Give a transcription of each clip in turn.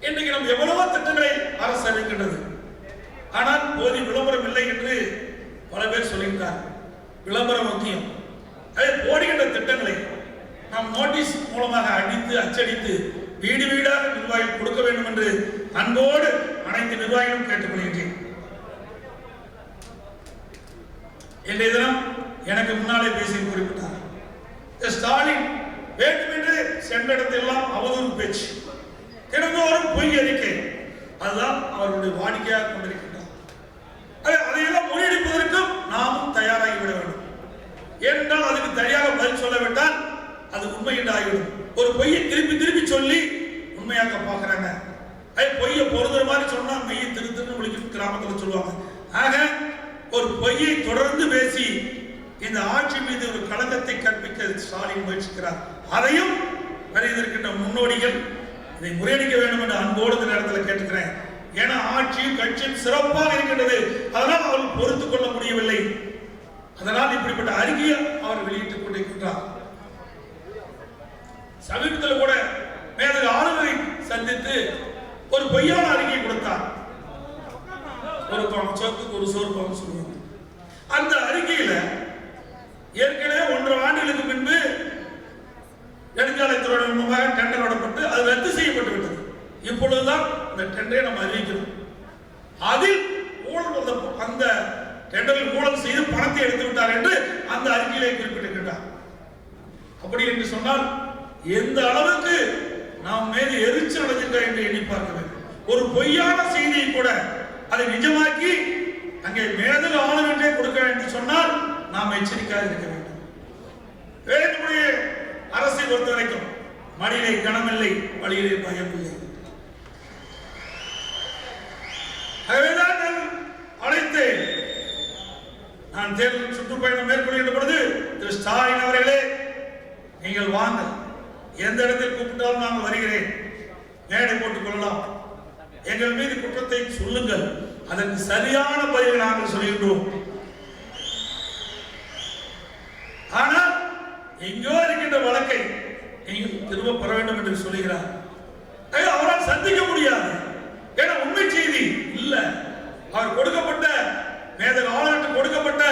இன்றைக்கு நாம் எவ்வளவோ திட்டங்களை அரசு அறிவிக்கின்றது. ஆனால் போதிய விளம்பரம் இல்லை என்று பல பேர் சொல்கின்றார். விளம்பரம் முக்கியம். அதே போடுகின்ற திட்டங்களை நாம் நோட்டீஸ் மூலமாக அடித்து அச்சடித்து வீடு வீடாக நிர்வாகிகள் கொடுக்க வேண்டும் என்று அன்போடு அனைத்து நிர்வாகிகளும் கேட்டுக்கொள்கின்றேன். இன்றைய தினம் எனக்கு முன்னாலே பேசி குறிப்பிட்டார், ஸ்டாலின் வேண்டுமென்று சென்ற இடத்தெல்லாம் அவதூறு பேச்சு, தினந்தோறும் பொய் அறிக்கை, அதுதான் அவர்களுடைய வாடிக்கையாக கொண்டிருக்கின்றார். அதையெல்லாம் முறியடிப்பதற்கும் நாமும் தயாராகிவிட வேண்டும். ஏனென்றால் அதுக்கு சரியாக பதில் சொல்லவிட்டால் அது உண்மை என்று ஆகிவிடும். ஒரு பொய்யை திருப்பி திருப்பி சொல்லி உண்மையாக்க பார்க்கிறாங்க. பொய்யை பொருந்துற மாதிரி சொன்னா மெய்யை திருத்துன்னு விழிக்கும் கிராமத்தில் சொல்லுவாங்க. ஆக ஒரு பொய்யை தொடர்ந்து பேசி இந்த ஆட்சி மீது ஒரு களங்கத்தை கற்பிக்க ஸ்டாலின் முயற்சிக்கிறார். அதையும் வருகின்ற முன்னோடிகள் இதை முறியடிக்க வேண்டும் என்று அன்போடு இந்த நேரத்தில் கேட்டுக்கிறேன். ஏன்னா ஆட்சியும் கட்சியும் சிறப்பாக இருக்கின்றது. அதனால் அவர்கள் பொறுத்துக் கொள்ள முடியவில்லை. அதனால் இப்படிப்பட்ட அறிக்கையை அவர் வெளியிட்டுக் கொண்டிருக்கின்றார். சமீபத்தில் கூட மேதகு ஆளுநரை சந்தித்து ஒரு பொய்யான அறிக்கை கொடுத்தார். ஒரு சொத்துக்கு ஒரு சோறு பணம் சொல்லுவாங்க. அந்த அறிக்கையில ஏற்கனவே 1.5 ஆண்டுகளுக்கு முன்பு நெடுஞ்சாலைத்துறை மூலமாக டெண்டர் விடப்பட்டு அது ரத்து செய்யப்பட்டு விட்டது. இப்பொழுதுதான் இந்த டெண்டரை நம்ம அறிவிக்கிறோம். அதில் அந்த டெண்டரில் ஊழல் செய்து பணத்தை எடுத்து விட்டார் என்று அந்த அறிக்கையிலே குறிப்பிட்டிருக்கிறார். அப்படி என்று சொன்னால் எந்த அளவுக்கு நாம் மீது எரிச்சல் அடைஞ்சிருக்க என்று எண்ணி பார்க்க வேண்டும். ஒரு பொய்யான செய்தியை கூட அதை நிஜமாக்கி அங்கே மேதகு ஆளுநரே கொடுக்க என்று சொன்னால் நாம் எச்சரிக்கையாக இருக்க வேண்டும். நம்முடைய அரசை பொறுத்த வரைக்கும் மடியிலே கனமில்லை, வழியிலே பயமில்லை. ஆகவேதான் நான் அழைத்தேன். நான் தேர்தல் சுற்றுப்பயணம் மேற்கொள்கின்ற பொழுது திரு ஸ்டாலின் அவர்களே, நீங்கள் வாங்க, எந்த இடத்தில் கூப்பிட்டாலும் நான் வருகிறேன், மேடை போட்டுக் கொள்ளலாம், எங்கள் மீது குற்றத்தை சொல்லுங்கள், அதற்கு சரியான பதிலை நாங்கள் சொல்கின்றோம். ஆனால் எங்கோ இருக்கின்ற வழக்கை நீங்கள் திரும்ப பெற வேண்டும் என்று சொல்லுகிறார். அவரால் சந்திக்க முடியாது. ஏன்னா உண்மை செய்தி இல்ல. அவர் கொடுக்கப்பட்ட மேதகு ஆளுநருக்கு கொடுக்கப்பட்ட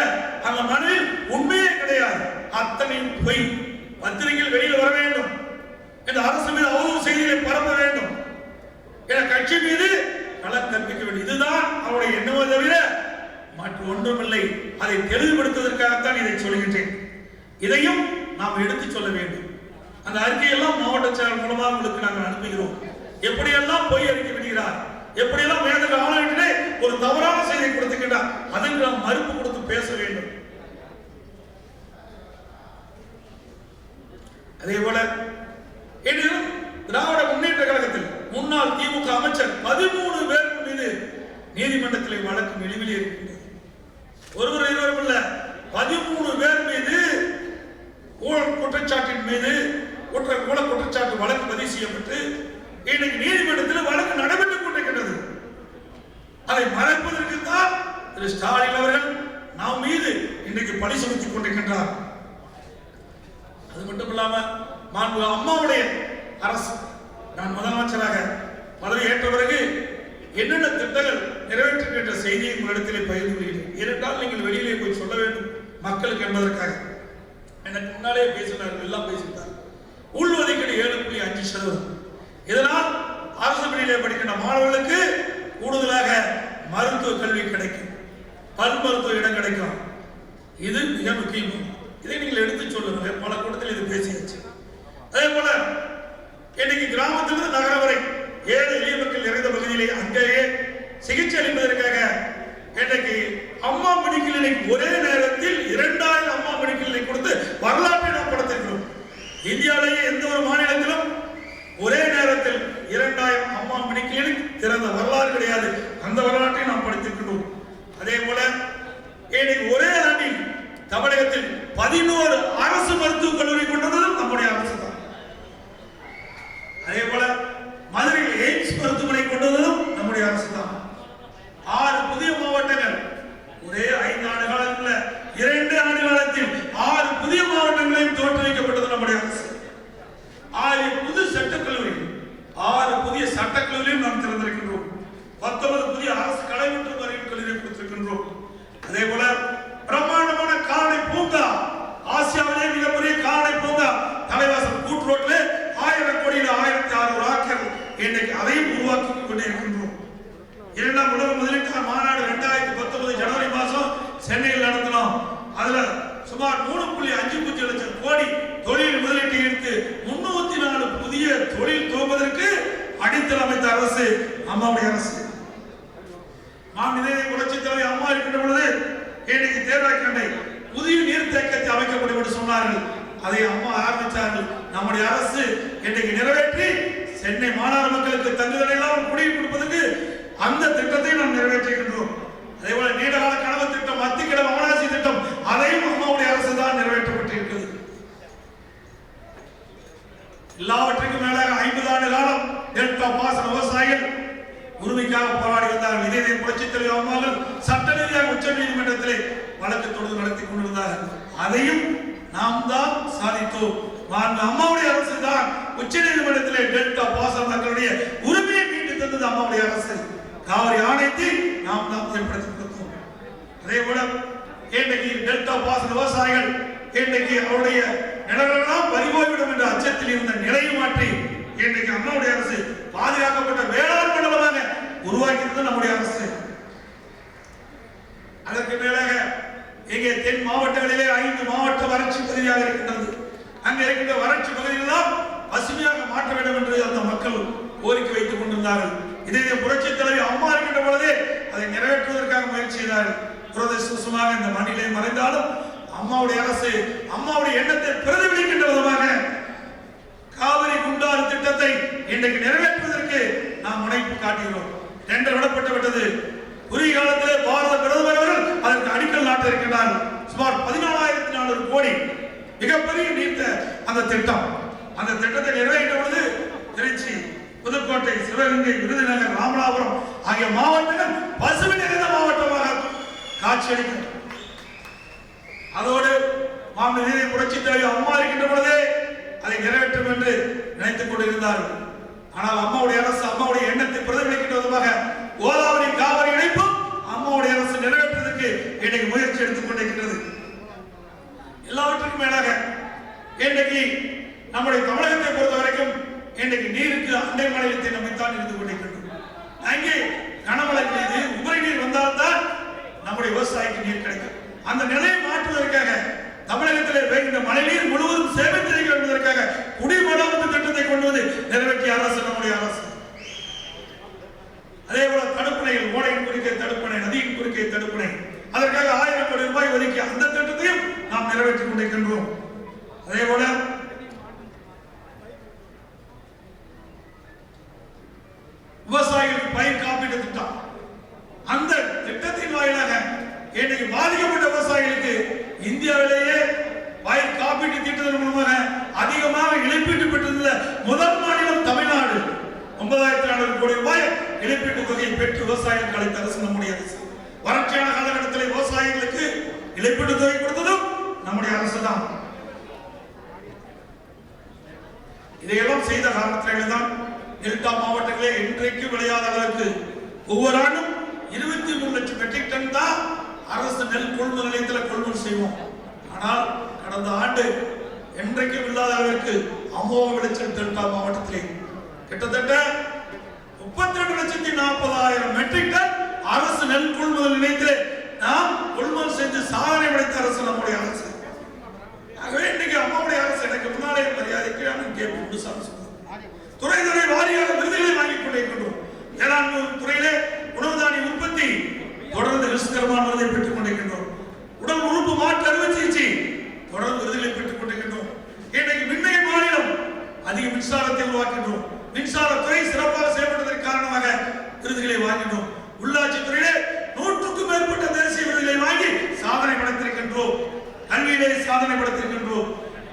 அந்த மனுவில் உண்மையே கிடையாது. அத்தனை பொய். பத்திரிகையில் வெளியில் வர வேண்டும், இந்த அரசு மீது அவதூறு செய்திகளை பரப்ப வேண்டும், என கட்சி மீது களம் கற்பிக்க வேண்டும். இதுதான் அவருடைய எண்ணமே தவிர மற்ற ஒன்றுமில்லை. அதை தெளிவுபடுத்துவதற்காகத்தான் இதை சொல்கின்றேன். இதையும் நாம் எடுத்து சொல்ல வேண்டும். அந்த அறிக்கையெல்லாம் மாவட்ட செயலர் மூலமாக உங்களுக்கு நாங்கள் அனுப்புகிறோம். எப்படியெல்லாம் பொய் அறிக்கை விடுகிறார், எப்படியெல்லாம் மேதகு ஆளுநர்களே ஒரு தவறான செய்தியை கொடுத்துக்கின்றார், அதற்கு நாம் மறுப்பு கொடுத்து பேச வேண்டும். அதே போல திராவிட முன்னேற்ற கழகத்தில் முன்னாள் திமுக அமைச்சர் 13 பேர் மீது நீதிமன்றத்தில் வழக்கு நிலுவையில் இருக்கின்றது. ஒருவர் இருவரும் இல்ல, 13 பேர் மீது ஊழல் குற்றச்சாட்டின் மீது ஊழல் குற்றச்சாட்டு வழக்கு பதிவு செய்யப்பட்டு இன்றைக்கு நீதிமன்றத்தில் வழக்கு நடைபெற்றுக் கொண்டிருக்கின்றது. அதை மறைப்பதற்கு தான் திரு ஸ்டாலின் அவர்கள் நாம் மீது இன்றைக்கு பழி சுமத்திக் கொண்டிருக்கின்றார். அது மட்டும் இல்லாம அம்மாவுடைய அரசு, நான் முதலமைச்சராக பதவி ஏற்ற பிறகு என்னென்ன திட்டங்கள் நிறைவேற்றுகின்ற செய்தியை உங்களிடத்திலே பகிர்ந்து கொள்கிறேன். ஏனென்றால் நீங்கள் வெளியிலே போய் சொல்ல வேண்டும் மக்களுக்கு என்பதற்காக. எனக்கு முன்னாலே பேசினார்கள், எல்லாம் பேசினார். உள்ஒதுக்கீடு 7.5%. இதனால் அரசு பள்ளியிலே படிக்கின்ற மாணவர்களுக்கு கூடுதலாக மருத்துவ கல்வி கிடைக்கும், பல் மருத்துவ இடம் கிடைக்கும். இது மிக முக்கியம். இதை நீங்கள் எடுத்து சொல்லுங்க. பல கூட்டத்தில் இது பேசியாச்சு. அதே போல இன்னைக்கு கிராமத்திலிருந்து நகரம் வரை 7 எளிய மக்கள் நிறைந்த பகுதியிலே அங்கேயே சிகிச்சை அளிப்பதற்காக இன்றைக்கு அம்மா மணி கிளினிக் ஒரே நேரத்தில் 2000 அம்மா மணி கிளினிக் கொடுத்து வரலாற்றை நாம் படுத்திருக்கிறோம். இந்தியாவிலேயே எந்த ஒரு மாநிலத்திலும் ஒரே நேரத்தில் 2000 அம்மா மணி கிளினிக் திறந்த வரலாறு கிடையாது. அந்த வரலாற்றை நாம் படித்திருக்கிறோம். அதே போல இன்னைக்கு ஒரே ஆண்டில் தமிழகத்தில் 11 அரசு மருத்துவக் கல்லூரி கொண்டதும் நம்முடைய அரசு தான். அதே போல மதுரையில் எய்ம்ஸ் மருத்துவமனை கொண்டதும் நம்முடைய அரசு தான். 6 புதிய மாவட்டங்கள் ஒரே 5 ஆண்டு காலத்தில் 2 ஆண்டு காலத்தில் 6 புதிய மாவட்டங்களையும் தோற்றுவிக்கப்பட்டது நம்முடைய அரசு. 6 புது சட்டக்கல்லூரி, 6 புதிய சட்டக்கல்லூரி கல்லூரியும் நாம் திறந்திருக்கின்றோம். 19 புதிய அரசு கலை மற்றும் அறிவியல் கல்லூரியை கொடுத்திருக்கின்றோம். அதே போல பிரம்மாண்டமான கால்நடை பூங்கா, ஆசியாவிலே மிகப்பெரிய கால்நடை பூங்கா தலைவாசல் கூட்டு ரோட்ல 1000 கோடியில் 1600 ஏக்கர் இன்றைக்கு அதையும் உருவாக்கி கொண்டே இருக்கின்றோம். இரண்டாம் உலக முதலீட்டாளர் மாநாடு 2019 ஜனவரி மாதம் சென்னையில் நடத்தினோம். அதுல சுமார் 3.5 லட்சம் கோடி தொழில் முதலீட்டை எடுத்து 304 புதிய தொழில் துவங்குவதற்கு அடித்தளம் அமைத்த அரசு அம்மாவுடைய அரசு. இதே புரட்சித் தலைவி அம்மா இருக்கின்ற பொழுது இன்னைக்கு தேர்தலை புதிய நீர்த்தேக்கத்தை அமைக்கப்படும் என்று சொன்னார்கள். அதை அம்மா ஆரம்பித்தார்கள். நம்முடைய அரசு இன்றைக்கு நிறைவேற்றி சென்னை மாநகர மக்களுக்கு தங்குதடை எல்லாம் குடிநீர் கொடுப்பதற்கு அந்த திட்டத்தை நாம் நிறைவேற்றுகின்றோம். அதே போல நீண்டகால கனவு திட்டம், மத்திக்கிழமை அவனாசி திட்டம், அதையும் அம்மாவுடைய அரசு தான் நிறைவேற்றப்பட்டிருக்கிறது. எல்லாவற்றுக்கும் மேலாக 50 ஆண்டு காலம் டெல்டா பாசன விவசாயிகள் உரிமைக்காக போராடி வந்தார்கள். இதே புரட்சித் தலைவர் அம்மாவில் சட்ட ரீதியாக உச்ச நீதிமன்றத்திலே வழக்கு தொடர்ந்து நடத்தி கொண்டிருந்தார்கள். அதையும் நாம் தான் சாதித்தோம். அம்மாவுடைய அரசு தான் உச்ச நீதிமன்றத்திலே டெல்டா பாசன மக்களுடைய உரிமையை மீட்டு தந்தது அம்மாவுடைய அரசு. காவிரி ஆணையத்தை நாம் தான் ஏற்படுத்தி கொடுத்தோம். அதே போல இன்றைக்கு டெல்டா பாசன விவசாயிகள் இன்றைக்கு அவருடைய நிலங்களெல்லாம் பறிபோய்விடும் என்ற அச்சத்தில் இருந்த நிலையை மாற்றி இன்றைக்கு அம்மாவுடைய அரசு பாதுகாக்கப்பட்ட வேளாண் மண்டலமாக உருவாக்கியது நம்முடைய அரசு. அதற்கு மேலாக இங்கே தென் மாவட்டங்களிலே 5 மாவட்ட வறட்சி பகுதியாக இருக்கின்றது. அங்க இருக்கின்ற வறட்சி பகுதிகளெல்லாம் பசுமையாக மாற்ற வேண்டும் என்று அந்த மக்கள் கோரிக்கை வைத்துக் கொண்டிருந்தார்கள். இதே புரட்சித் தலைவி அம்மா இருக்கின்ற பொழுதே அதை நிறைவேற்றுவதற்காக முயற்சி செய்தார்கள். துரதிர்ஷ்டவசமாக இந்த மண்ணிலே மறைந்தாலும் அம்மாவுடைய அரசு அம்மாவுடைய எண்ணத்தை பிரதிபலிக்கின்ற விதமாக காவிரி குண்டாறு திட்டத்தை இன்றைக்கு நிறைவேற்றுவதற்கு நாம் முனைப்பு காட்டுகிறோம். டெண்டர் விடப்பட்டு குறுகிய காலத்திலே பாரத பிரதமர் அவர்கள் அதற்கு அடிக்கல் நாட்ட இருக்கின்றார்கள். சுமார் 14,400 கோடி மிகப்பெரிய நீர்த்த அந்த திட்டம். அந்த திட்டத்தை நிறைவேற்ற பொழுது திருச்சி, புதுக்கோட்டை, சிவகங்கை, விருதுநகர், ராமநாதபுரம் ஆகிய மாவட்டங்கள் பசுமை நிறைந்த மாவட்டமாக காட்சியளிக்கும். அதோடு மாண்புமிகு புரட்சித் தலைவி அம்மா இருக்கின்ற பொழுதே அதை நிறைவேற்றும் என்று நினைத்துக் கொண்டிருந்தார்கள். ஆனால் அம்மாவுடைய அரசு அம்மாவுடைய எண்ணத்தை பிரதிபலிக்கின்ற விதமாக கோதாவரி காவிரி இணைப்பும் அம்மாவுடைய அரசு நிறைவேற்றுவதற்கு இன்றைக்கு முயற்சி எடுத்துக் கொண்டிருக்கிறது. எல்லாவற்றுக்கும் மேலாக இன்றைக்கு நம்முடைய தமிழகத்தை பொறுத்த வரைக்கும் இன்றைக்கு நீருக்கு அண்டை மாநிலத்தை நம்மைத்தான் இருந்து கொண்டிருக்கின்றோம். அங்கே கனமழை பெய்து உபரி நீர் வந்தால்தான் நம்முடைய விவசாயிக்கு நீர் கிடைக்கும். அந்த நிலையை மாற்றுவதற்காக தமிழகத்திலே பெய்கின்ற மழைநீர் முழுவதும் சேமித்திருக்க என்பதற்காக குடிமராமத்து திட்டத்தை கொண்டு வந்து நிறைவேற்றிய அரசு நம்முடைய அரசு. அதே போல தடுப்பணைகள், ஓடையின் குறுக்கே தடுப்பணை, நதியின் குறுக்கே தடுப்பணை, அதற்காக 1000 கோடி ரூபாய் ஒதுக்கி அந்த திட்டத்தையும் நாம் நிறைவேற்றிக் கொண்டிருக்கின்றோம். அதே போல விவசாயிகளுக்கு பயிர் காப்பீட்டு திட்டம், அந்த திட்டத்தின் வாயிலாக இன்றைக்கு பாதிக்கப்பட்ட விவசாயிகளுக்கு இந்தியாவிலேயே பயிர் காப்பீட்டு திட்டத்தின் மூலமாக அதிகமாக இழப்பீட்டு பெற்றிருந்த முதல் மாநிலம் தமிழ்நாடு. 9,400 கோடி ரூபாய் இழப்பீட்டு தொகையை பெற்று விவசாயிகளுக்கு அளித்த அரசு நம்முடைய அரசு. வறட்சியான காலகட்டத்தில் விவசாயிகளுக்கு இழப்பீட்டு தொகை கொடுத்ததும் நம்முடைய அரசு தான். இதையெல்லாம் செய்த காரணத்தில்தான் டெல்டா மாவட்டங்களே இன்றைக்கு விளையாத அளவுக்கு ஒவ்வொரு ஆண்டும் 23 லட்சம் மெட்ரிக் டன் தான் அரசு நெல் கொள்முதல் நிலையத்தில் கொள்முதல் செய்வோம். ஆனால் கடந்த ஆண்டு என்றைக்கும் இல்லாத அளவிற்கு அமோக விளைச்சல் டெல்டா மாவட்டத்திலே கிட்டத்தட்ட 32,40,000 மெட்ரிக் டன் அரசு நெல் கொள்முதல் நிலையத்திலே நாம் கொள்முதல் செய்து சாதனை படைத்த அரசு நம்முடைய அரசு. ஆகவே இன்னைக்கு அம்மாவுடைய அரசு எனக்கு முன்னாலே மரியாதைக்கு துறை வாரியாக விருதுகளை வாங்கிக் கொண்டிருக்கின்றோம். வேளாண் துறையிலே உணவு தானிய உற்பத்தி தொடர்ந்து ரிஸ்கரமான விருதை பெற்றுக் கொண்டிருக்கின்றோம். உடல் உறுப்பு மாற்று அறுவை சிகிச்சை தொடர்ந்து விருதுகளை பெற்றுக் கொண்டிருக்கின்றோம். இன்றைக்கு விண்வெளி மாநிலம் அதிக மின்சாரத்தை உருவாக்கின்றோம். மின்சாரத்துறை சிறப்பாக செயல்படுவதற்கு காரணமாக விருதுகளை வாங்கினோம். உள்ளாட்சி துறையிலே 100க்கும் மேற்பட்ட தேசிய விருதுகளை வாங்கி சாதனை படைத்திருக்கின்றோம். கல்வியிலே சாதனை படைத்திருக்கின்றோம்.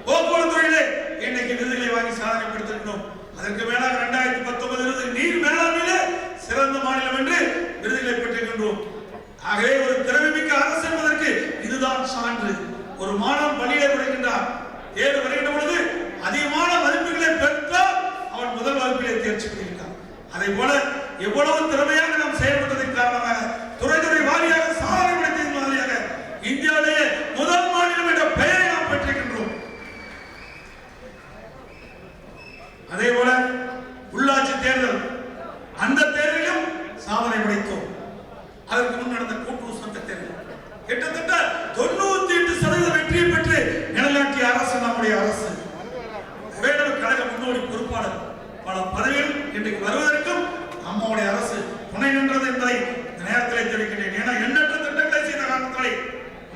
போக்குவரத்து துறையிலே இன்னைக்கு விருதுகளை வாங்கி சாதனை படைத்திருக்கின்றோம். அதற்கு மேலாக 2019 நீர் மேலாண்மையிலே சிறந்த மாநிலம் என்று விருதுகளை பெற்றிருக்கின்றோம். ஆகவே ஒரு திறமைமிக்க அரசு என்பதற்கு இதுதான் சான்று. ஒரு மாணவன் பள்ளியிலே படிக்கின்றார், தேர்வு வருகின்ற பொழுது அதிகமான மதிப்பெண்களை பெற்றால் அவன் முதல் வகுப்பிலே தேர்ச்சி பெறுகிறார். அதே போல எவ்வளவு திறமையாக நாம் செயல்பட்டதன் காரணமாக துறை வாரியாக சாதனை படைத்ததன் வாரியாக இந்தியாவிலேயே முதல் மாநிலம் என்ற பெயரை நாம் பெற்றிருக்கின்றோம். அதே போல உள்ளாட்சி தேர்தல், அந்த தேர்தலிலும் சாதனை படைத்தோம். அதற்கு முன் நடந்த கூட்டுறவு சங்க தேர்தல் கிட்டத்தட்ட 98% வெற்றியை பெற்று நிலைநாட்டிய அரசு நம்முடைய அரசு. வேடர் கழக முன்னோடி பொறுப்பாளர் பல பதவிகள் இன்றைக்கு வருவதற்கும் நம்முடைய அரசு துணை நின்றது என்பதை இந்த நேரத்தில் தெரிவிக்கின்றேன். ஏன்னா எண்ணற்ற திட்டங்களை செய்த காரணத்தாலே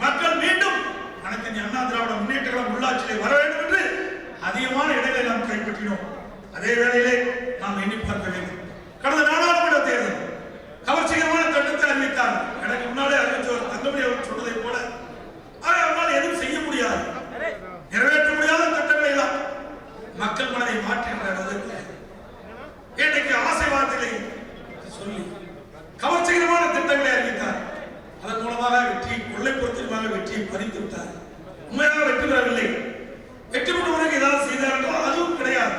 மக்கள் மீண்டும் அனைத்து இந்திய அண்ணா திராவிட முன்னேற்ற கழகம் உள்ளாட்சியிலே வர வேண்டும் என்று அதிகமான இடங்களை நாம் கைப்பற்றினோம். அதே வேளையிலே நாம் எண்ணி பார்க்க வேண்டும். கடந்த நாடாளுமன்ற தேர்தல் கவர்ச்சிகரமான திட்டத்தை அறிவித்தார். எனக்கு முன்னாலே அறிவிச்சவர் தங்கமணி அவர் சொன்னதை போல அவரால் எதுவும் செய்ய முடியாது, நிறைவேற்ற முடியாத திட்டங்களை எல்லாம் மக்கள் மனதை மாற்றுகின்றது. இன்றைக்கு ஆசை வார்த்தைகளை சொல்லி கவர்ச்சிகரமான திட்டங்களை அறிவித்தார். அதன் மூலமாக வெற்றி கொள்ளைப்புறத்திற்காக வெற்றியை பறித்து விட்டார். உண்மையாக வெற்றி பெறவில்லை. வெற்றி பெறுவதற்கு ஏதாவது செய்தார் என்றால் அதுவும் கிடையாது.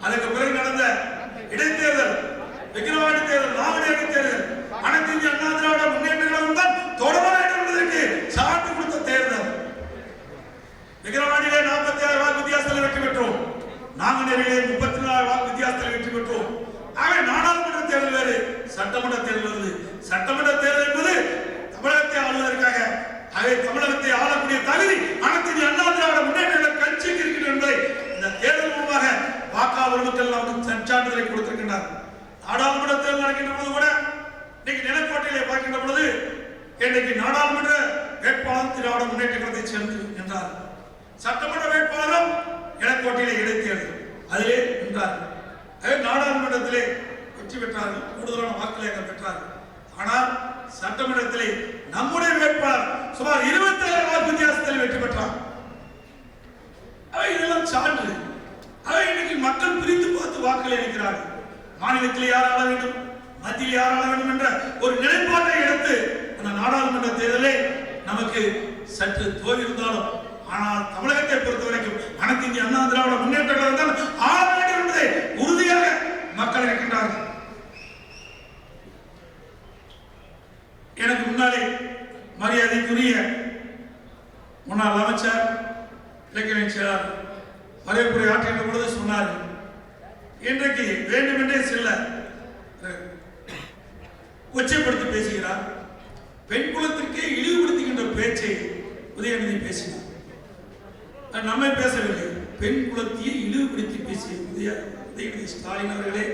அதற்கு பிறகு நடந்த இடைத்தேர்தல், விக்கிரவாண்டி தேர்தல், நாங்குநேரி தேர்தல் அனைத்து இந்திய அண்ணா திராவிட முன்னேற்ற கழகம் தான் தொடர வேண்டும் என்பதற்கு சான்று கொடுத்த தேர்தல். விக்கிரவாண்டியிலே 46 வாக்கு வித்தியாசத்தில் வெற்றி பெற்றோம். நாங்குநேரியிலே 34 வாக்கு வித்தியாசத்தில் வெற்றி பெற்றோம். ஆக நாடாளுமன்ற தேர்தல் வேறு, சட்டமன்ற தேர்தல் வருது. சட்டமன்ற தேர்தல் என்பது தமிழகத்தை ஆளுவதற்காக. ஆகவே தமிழகத்தை ஆளக்கூடிய தகுதி அனைத்து இந்திய அண்ணா திராவிட முன்னேற்ற கழக கட்சிக்கு இருக்கிறது என்பதை இந்த தேர்தல் மூலமாக வாக்காளர் மக்கள் நமக்கு சான்றிதழை கொடுத்திருக்கின்றார். நாடாளுமன்ற தேர்தல் நடக்கின்ற போது கூட இன்னைக்கு நிலக்கோட்டையிலே பார்க்கின்ற பொழுது இன்றைக்கு நாடாளுமன்ற வேட்பாளர் திராவிட முன்னேற்ற கழகத்தை சேர்ந்து நின்றார். சட்டமன்ற வேட்பாளரும் நிலக்கோட்டையிலே இடைத்தேர்தல் அதிலே நின்றார். நாடாளுமன்றத்திலே வெற்றி பெற்றார்கள், கூடுதலான வாக்குகளை பெற்றார்கள். ஆனால் சட்டமன்றத்திலே நம்முடைய வேட்பாளர் சுமார் 27 வாக்கு வித்தியாசத்தில் வெற்றி பெற்றார். இதெல்லாம் சான்று. இன்னைக்கு மக்கள் பிரித்து பார்த்து வாக்குகளை அளிக்கிறார்கள். மாநிலத்தில் யார் ஆள வேண்டும், மத்தியில் யார் ஆள வேண்டும் என்ற ஒரு நிலைப்பாட்டை எடுத்து அந்த நாடாளுமன்ற தேர்தலே நமக்கு சற்று தோல்வி இருந்தாலும், ஆனால் தமிழகத்தை பொறுத்தவரைக்கும் அனைத்து இந்திய அண்ணா திராவிட முன்னேற்ற கழகம் தான் ஆள வேண்டும் என்பதை உறுதியாக மக்கள் இருக்கின்றார்கள். எனக்கு முன்னாலே மரியாதைக்குரிய முன்னாள் அமைச்சர் இலக்கிய செயலாளர் வரவேற்புரை ஆற்றுகின்ற பொழுது சொன்னார், இன்றைக்கு வேண்டுமென்றே செல்ல கொச்சைப்படுத்தி பேசுகிறார், பெண் குலத்திற்கே இழிவுபடுத்துகின்ற பேச்சை உதயநிதி பேசினார். நம்மை பேசவில்லை, பெண் குலத்தையே இழிவுபடுத்தி பேசிய உதயநிதி ஸ்டாலின் அவர்களே,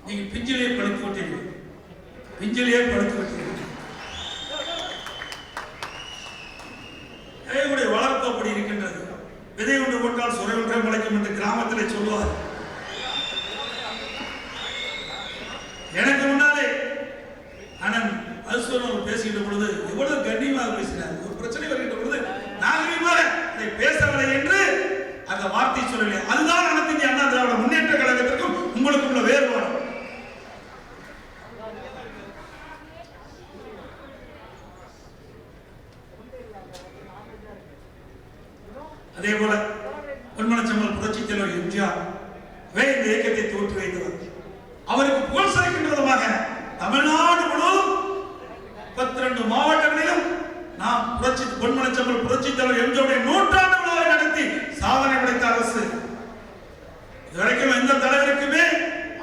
நீங்கள் பிஞ்சிலே படுத்து விட்டீர்கள், பிஞ்சிலே படுத்து விட்டீர்கள். வளர்ப்பு அப்படி இருக்கின்றது. விதை ஒன்று போட்டால் சுரை ஒன்றை முளைக்கும் என்று கிராமத்திலே சொல்லுவார். எனக்கு முன்னாலே அண்ணன் அசுவன் பேசுகின்ற பொழுது எவ்வளவு கண்ணியமாக பேசினார். ஒரு பிரச்சனை வருகின்ற பொழுது நாகரிகமாக அதை பேசவில்லை என்று அந்த வார்த்தை சொல்லவில்லை. அதுதான் அனைத்து இந்திய அண்ணா திராவிட முன்னேற்ற கழகத்திற்கும் உங்களுக்கும் உள்ள வேறுபாடு. அதே போல பொன்மனச்செம்மல் புரட்சித் தலைவர் எம்ஜிஆர் இந்த இயக்கத்தை தோற்று வைத்தவர். அவருக்கு புகழ் சேர்க்கின்ற விதமாக தமிழ்நாடு முழுவதும் 32 மாவட்டங்களிலும் நாம் பொன்மனச்செம்மல் புரட்சித் தலைவர் எம்ஜிஆருடைய 100ஆண்டு விழாவை நடத்தி சாதனை படைத்த அரசு. இதுவரைக்கும் எந்த தலைவருக்குமே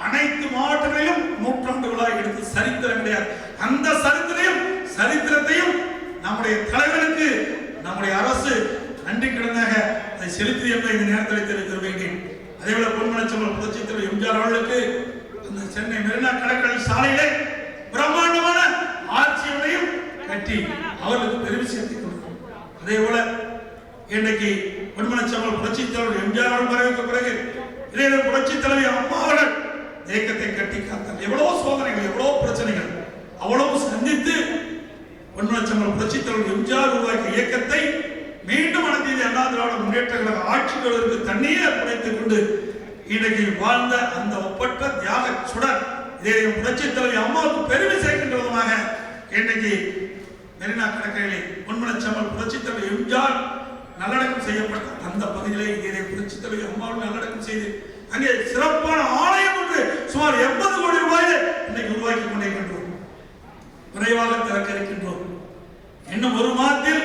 அனைத்து மாவட்டங்களிலும் 100ஆண்டு விழா எடுத்து சரித்திரம் கிடையாது. அந்த சரித்திரத்தையும் நம்முடைய தலைவருக்கு நம்முடைய அரசு நன்றி கடனாக அதை செலுத்தியது என்பதை இந்த நேரத்தில் தெரிவித்து வருகிறேன். அதேபோல பொன்மனச்செம்மல் புரட்சித் தலைவர் எம்ஜிஆர் அவர்களுக்கு அந்த சென்னை மெரினா கடற்கரை சாலையிலே பிரம்மாண்டமான ஆட்சியையும் கட்டி அவர்களுக்கு பெருமை சேர்த்துக் கொள்கிறோம். அதே போல இன்றைக்கு பொன்மனச்செம்மல் புரட்சித் தலைவர் எம்ஜிஆர் அவர்கள் மறைவுக்கு பிறகு இதே புரட்சித் தலைவி அம்மா அவர்கள் இயக்கத்தை கட்டி காத்தார். எவ்வளவோ சோதனைகள், எவ்வளவோ பிரச்சனைகள் அவ்வளவு சந்தித்து பொன்மனச்செம்மல் புரட்சித் தலைவர் எம்ஜிஆர் உருவாக்கிய இயக்கத்தை மீண்டும் அனைத்து இந்திய அண்ணா திராவிட முன்னேற்ற கழக ஆட்சியாளருக்கு தண்ணீரை புனைத்துக் கொண்டு இன்றைக்கு வாழ்ந்த அந்த ஒப்பற்ற தியாக சுடர் இதே புரட்சித் தலைவி அம்மாவுக்கு பெருமை சேர்க்கின்ற விதமாக இன்றைக்கு மெரினா கடற்கரையிலே பொன்மனச்செம்மல் புரட்சித் தலைவர் எம்ஜிஆர் நல்லடக்கம் செய்யப்பட்ட அந்த பகுதியிலே இதே புரட்சித் தலைவி அம்மாவும் நல்லடக்கம் செய்து அங்கே சிறப்பான ஆலயம் ஒன்று சுமார் 80 கோடி ரூபாயில இன்னைக்கு உருவாக்கி கொண்டிருக்கின்றோம். விரைவாக திறக்க இருக்கின்றோம். இன்னும் ஒரு மாதத்தில்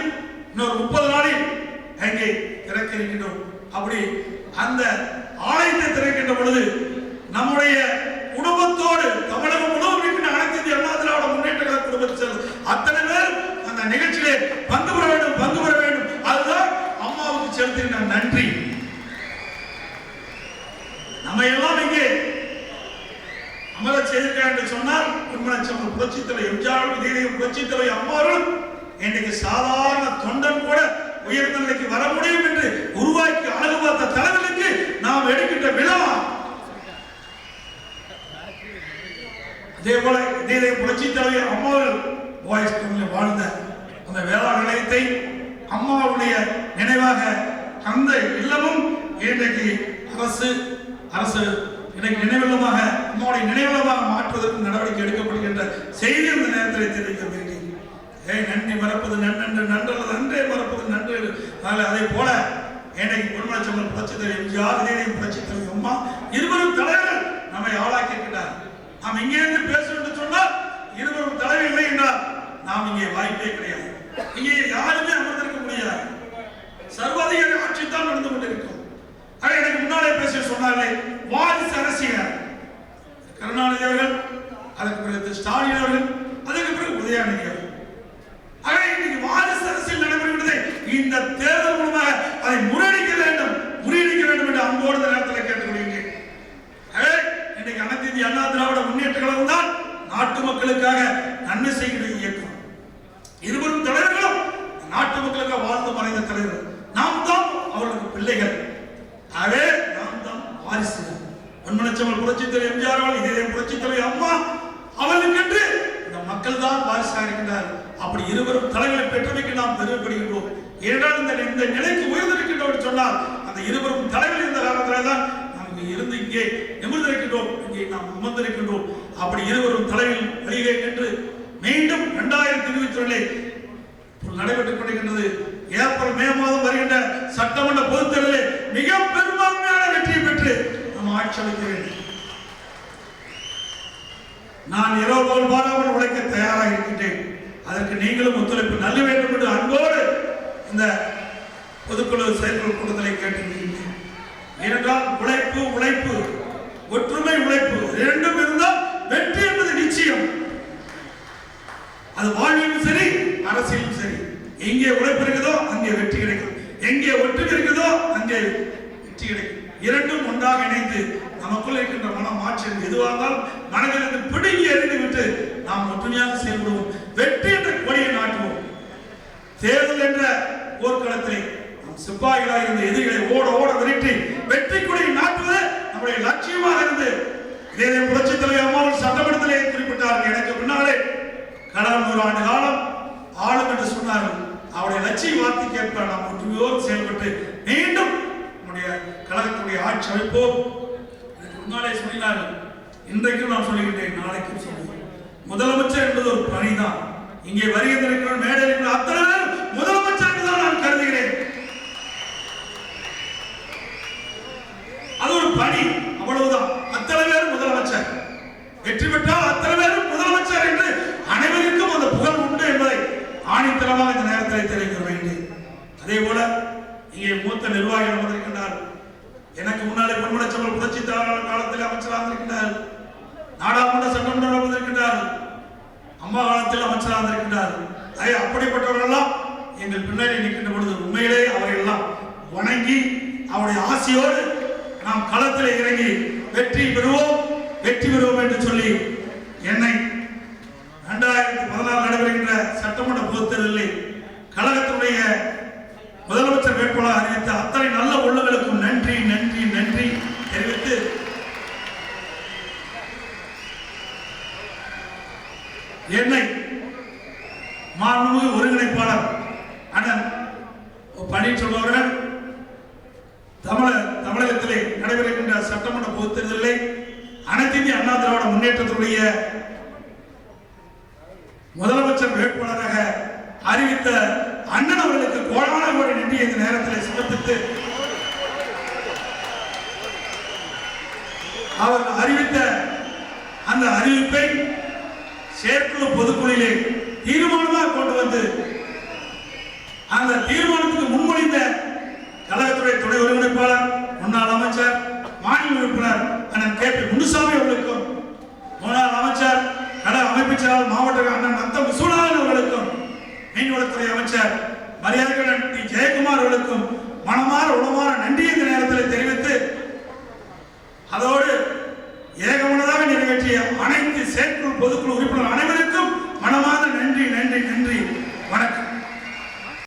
இன்னொரு 30 நாளில் அங்கே திறக்க இருக்கின்றோம். அப்படி அந்த ஆலயத்தை திறக்கின்ற பொழுது நம்முடைய குடும்பத்தோடு தமிழகம் முழுவதும் இருக்கின்ற அனைத்து இந்திய அண்ணா திராவிட முன்னேற்ற கழக குடும்பத்தில் அத்தனை பேர் அந்த நிகழ்ச்சியிலே பங்கு பெற வேண்டும். அதுதான் அம்மாவுக்கு செலுத்துகின்ற நன்றி. நம்ம எல்லாம் இங்கே அமர செய்திருக்கிறார் என்று சொன்னால் பொன்மனச்செம்மல் புரட்சித் தலைவர் எம்ஜிஆர் இதயம் புரட்சித் தலைவர் அம்மாவர்கள் இன்றைக்கு சாதாரண தொண்டன் கூட உயர்ந்த நிலைக்கு வர முடியும் என்று உருவாக்கி அழகு பார்த்த தலைவர்களுக்கு நாம் எடுக்கின்ற விழா. அதே போல இதயம் புரட்சித் தலைவர் அம்மாவர்கள் வாய்ஸ் வாழ்ந்த அந்த வேளாண் நிலையத்தை அம்மாவுடைய நினைவாக அந்த இல்லமும் இன்றைக்கு அரசு இன்றைக்கு நினைவில்லமாக அம்மாவுடைய நினைவில்லமாக மாற்றுவதற்கு நடவடிக்கை எடுக்கப்படுகின்ற செய்தி அந்த நேரத்தில் தெரிவிக்க வேண்டிய நன்றி மறப்பது நன்று நன்றல்லது நன்றே மறப்பது நன்று. அதே போல இன்றைக்கு பொன்மனச்செம்மல் புரட்சித் தலைவர் எம்ஜிஆர் இதயம் புரட்சித் தலைவர் அம்மா இருவரும் தலைவர்கள் நம்மை ஆளாக்கி இருக்கிறார். நாம் இங்கே இருந்து பேசணும் என்று சொன்னால் இருவரும் தலைவர் இல்லை என்றால் நாம் இங்கே வாய்ப்பே கிடையாது. இங்கே யாருமே அமர்ந்திருக்க முடியாது. சர்வாதிகார ஆட்சி தான் நடந்து கொண்டிருக்கும். எனக்கு முன்னாலே பேச சொன்னார்களே வாரிசு அரசியல் கருணாநிதி அவர்கள், அதற்கு பிறகு ஸ்டாலின் அவர்கள், அதற்கு பிறகு உதயநிதி அவர்கள். இன்னைக்கு வாரிசு அரசியல் நடைபெறுகிறது. இந்த தேர்தல் மூலமாக அதை முறியடிக்க வேண்டும் என்று அன்போடு நேரத்தில் கேட்டுக்கொள்கிறேன். இன்னைக்கு அனைத்து இந்திய அண்ணா திராவிட முன்னேற்ற கழகம் தான் நாட்டு மக்களுக்காக நன்மை செய்கிற இயக்கம். இருவரும் தலைவர்களும் நாட்டு மக்களுக்காக வாழ்ந்து மறைந்த தலைவர். நாம் தான் அவர்களுக்கு பிள்ளைகள். நாம் தான் வாரிசுகள். பொன்மனச்செம்மல் புரட்சித் தலைவர் எம்ஜிஆர் அவர்கள், இதயம் புரட்சித் தலைவர் அம்மா அவர்களுக்கென்று இந்த மக்கள் தான் வாரிசாக இருக்கின்றார்கள். அப்படி இருவரும் தலைவர்களை பெற்றமைக்கு நாம் பெருமைப்படுகின்றோம். ஏனென்றால் இந்த நிலைக்கு உயர்ந்திருக்கின்றோம் சொன்னால் அந்த இருவரும் தலைவர் இருந்த காரணத்தினால் தான் நாம் இருந்து இங்கே நிமிர்ந்திருக்கின்றோம், இங்கே நாம் அமர்ந்திருக்கின்றோம். அப்படி இருவரும் தலைவர்கள் வழியிலே என்று மீண்டும் 2022 நடைபெற்றுக் கொண்டிருக்கின்றது. ஏப்ரல் மே மாதம் வருகின்ற சட்டமன்ற பொதுத் தேர்தலில் மிக பெரும்பான்மையான வெற்றியை பெற்று நாம் ஆட்சி அமைக்க வேண்டும். நான் இரவு பகல் பாராமல் உழைக்க தயாராக இருக்கின்றேன். அதற்கு நீங்களும் ஒத்துழைப்பு நல்ல வேண்டும் என்று அன்போடு இந்த பொதுக்குழு செயற்குழு கூட்டத்திலே கேட்டிருக்கின்றேன். ஏனென்றால் உழைப்பு ஒற்றுமை உழைப்பு இரண்டும் இருந்தால் வெற்றி என்பது நிச்சயம். அது வாழ்விலும் சரி அரசியலும் சரி. எங்கே உழைப்பு இருக்குதோ அங்கே வெற்றி கிடைக்கும், எங்கே ஒற்றுமை இருக்குதோ அங்கே வெற்றி கிடைக்கும். இரண்டும் ஒன்றாக இணைந்து நமக்குள்ள இருக்கின்ற மன மாற்றம் எதுவாக இருந்தாலும் மனதிலிருந்து பிடுங்கி எறிந்து விட்டு நாம் ஒற்றுமையாக செயல்படுவோம். வெற்றி என்ற கொடியை நாட்டுவோம். தேர்தல் என்ற போர்க்களத்திலே நாம் சிப்பாய்களாக இருந்த எதிரிகளை ஓட விரட்டி வெற்றி கொடியை நாட்டுவது நம்முடைய லட்சியமாக இருந்து இதே புரட்சித் தலைவர் அம்மாவும் சட்டமன்றத்திலே குறிப்பிட்டார்கள். எனக்கு பின்னாலே கடந்த 100 ஆண்டு காலம் ஆளும் என்று சொன்னார்கள். அவருடைய லட்சிய வார்த்தைக்கு ஏற்ப நாம் ஒற்றுமையோடு செயல்பட்டு மீண்டும் நம்முடைய கழகத்துடைய ஆட்சி அமைப்போம். முன்னாலே சொன்னார்கள், இன்றைக்கும் நான் சொல்லுகின்றேன், நாளைக்கும் சொல்லுவேன். முதலமைச்சர் என்பது ஒரு பணிதான். இங்கே வருகின்ற மேடையில் அத்தனை பேர் முதலமைச்சர் என்றுதான் நான் கருதுகிறேன். அது ஒரு பணி, அவ்வளவுதான். அத்தனை பேர் முதலமைச்சர், வெற்றி பெற்றால் அத்தனை பேரும் முதலமைச்சர் என்று அனைவருக்கும் அந்த புகழ் உண்டு என்பதை ஆணித்தரமாக இந்த நேரத்தில் தெரிவிக்க வேண்டும். அதே போல இங்கே மூத்த நிர்வாகிகள் வந்திருக்கின்றார். எனக்கு முன்னாலே பொன்மனச்செம்மல் புரட்சித் தலைவர் காலத்தில் அமைச்சராக இருக்கின்றார். நாடாளுமன்ற சட்டமன்றம் வந்திருக்கின்றார். அம்மா காலத்தில் அமைச்சராக இருக்கின்றார். அப்படிப்பட்டவர்கள் எல்லாம் எங்கள் பின்னாடி நிற்கின்ற பொழுது உண்மையிலே அவர்கள் எல்லாம் வணங்கி அவருடைய ஆசையோடு நாம் களத்தில் இறங்கி வெற்றி பெறுவோம் என்று சொல்லி என்னை 2014 நடைபெறுகின்ற சட்டமன்ற பொதுத் தேர்தலில் கழகத்தினுடைய முதலமைச்சர் வேட்பாளர் அறிவித்த அத்தனை நல்ல உள்ளங்களுக்கும் நன்றி தெரிவித்து என்னை மாண்புமிகு ஒருங்கிணைப்பாளர் அண்ணன் பன்னீர்செல்வம் அவர்கள் தமிழகத்திலே நடைபெறுகின்ற சட்டமன்ற பொதுத் தேர்தலிலே அனைத்து இந்திய அண்ணா திராவிட முன்னேற்றத்துடைய முதலமைச்சர் வேட்பாளராக அறிவித்த அண்ணன் அவர்களுக்கு கோடான கோடி நன்றி இந்த நேரத்தில் சமர்ப்பித்து அவர் அறிவித்த அந்த அறிவிப்பை செயற்குழு பொதுக்குழுவிலே தீர்மானமாக கொண்டு வந்து அந்த தீர்மானத்துக்கு முன்மொழிந்த கழகத்துறை துணை ஒருங்கிணைப்பாளர் முன்னாள் அமைச்சர் மாநில உறுப்பினர் அண்ணன் கே பி முனுசாமி அவர்களுக்கும் முன்னாள் அமைச்சர் கழக அமைப்பு செயலாளர் மாவட்ட அண்ணன் நத்தம் விசுவநாதன் அவர்களுக்கும் மீன்வளத்துறை அமைச்சர் மரியாதைக்குடன் டி ஜெயக்குமார் அவர்களுக்கும் மனமாற உளமாற நன்றி இந்த நேரத்தில் தெரிவித்து அதோடு ஏகமனதாக நிறைவேற்றிய அனைத்து செயற்குழு பொதுக்குழு உறுப்பினர் அனைவருக்கும் மனமார்ந்த